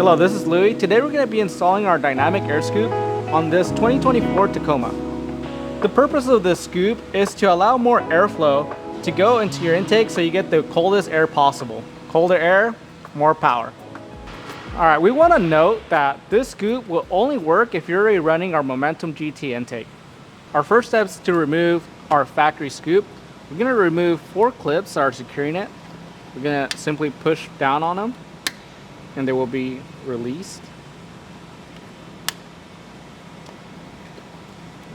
Hello, this is Louis. Today we're going to be installing our dynamic air scoop on this 2024 Tacoma. The purpose of this scoop is to allow more airflow to go into your intake so you get the coldest air possible. Colder air, more power. Alright, we want to note that this scoop will only work if you're already running our Momentum GT intake. Our first step is to remove our factory scoop. We're going to remove 4 clips that are securing it. We're going to simply push down on them and they will be released.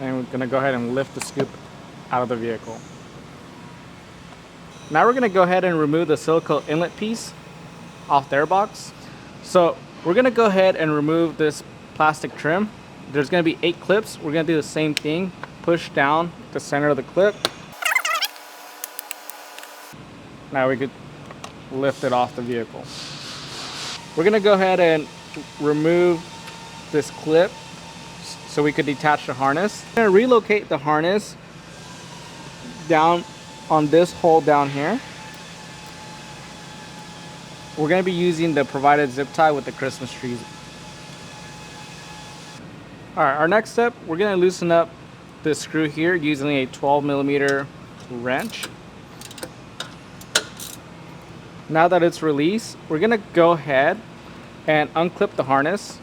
And we're going to go ahead and lift the scoop out of the vehicle. Now we're going to go ahead and remove the silicone inlet piece off the airbox. So we're going to go ahead and remove this plastic trim. There's going to be 8 clips. We're going to do the same thing. Push down the center of the clip. Now we could lift it off the vehicle. We're going to go ahead and remove this clip so we could detach the harness. We're going to relocate the harness down on this hole down here. We're going to be using the provided zip tie with the Christmas trees. Alright, our next step, we're going to loosen up this screw here using a 12mm wrench. Now that it's released, we're going to go ahead and unclip the harness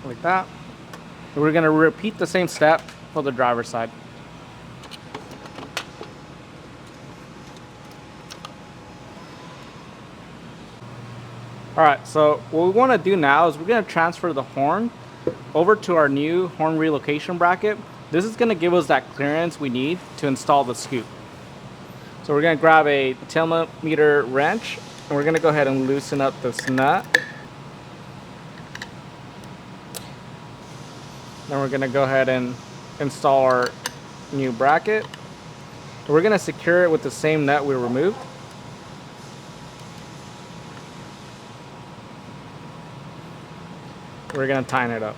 like that. And we're going to repeat the same step for the driver's side. Alright, so what we want to do now is we're going to transfer the horn over to our new horn relocation bracket. This is going to give us that clearance we need to install the scoop. So we're going to grab a 10mm wrench and we're going to go ahead and loosen up this nut. Then we're going to go ahead and install our new bracket. We're going to secure it with the same nut we removed. We're going to tighten it up.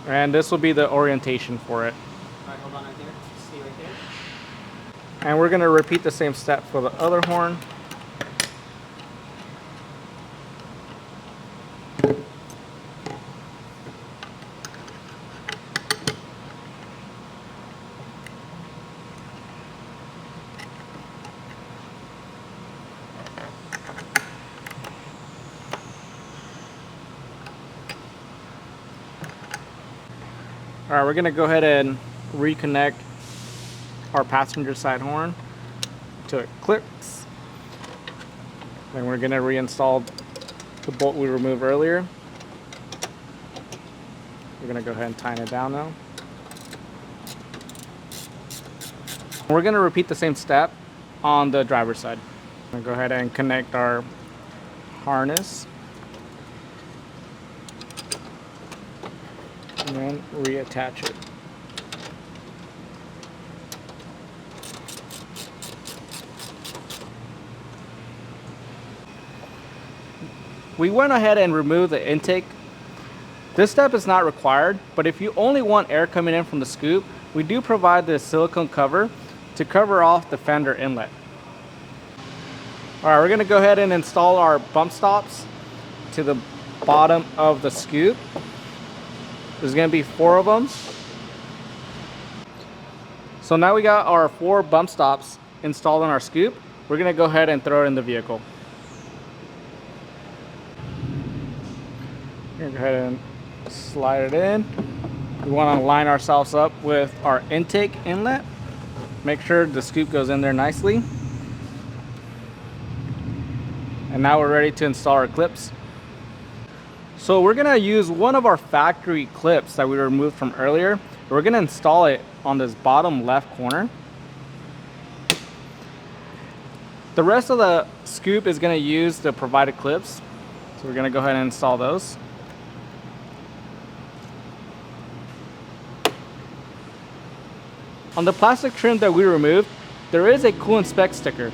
And this will be the orientation for it. Alright, hold on right there. Stay right there. And we're going to repeat the same step for the other horn. Alright, we're going to go ahead and reconnect our passenger side horn till it clicks. Then we're going to reinstall the bolt we removed earlier. We're going to go ahead and tighten it down now. We're going to repeat the same step on the driver's side. I'm going to go ahead and connect our harness. And then reattach it. We went ahead and removed the intake. This step is not required, but if you only want air coming in from the scoop, we do provide this silicone cover to cover off the fender inlet. Alright, we're going to go ahead and install our bump stops to the bottom of the scoop. There's going to be 4 of them. So now we got our 4 bump stops installed on our scoop. We're going to go ahead and throw it in the vehicle. We're going to go ahead and slide it in. We want to line ourselves up with our intake inlet. Make sure the scoop goes in there nicely. And now we're ready to install our clips. So we're going to use one of our factory clips that we removed from earlier. We're going to install it on this bottom left corner. The rest of the scoop is going to use the provided clips. So we're going to go ahead and install those. On the plastic trim that we removed, there is a Coolant Spec sticker.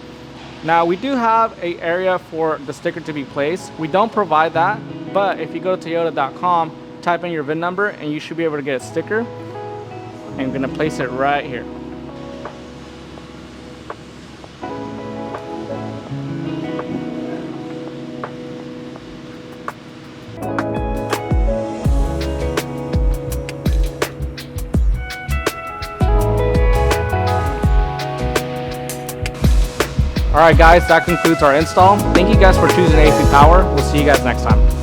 Now we do have an area for the sticker to be placed. We don't provide that, but if you go to Toyota.com, type in your VIN number and you should be able to get a sticker. And I'm going to place it right here. Alright guys, that concludes our install. Thank you guys for choosing aFe Power. We'll see you guys next time.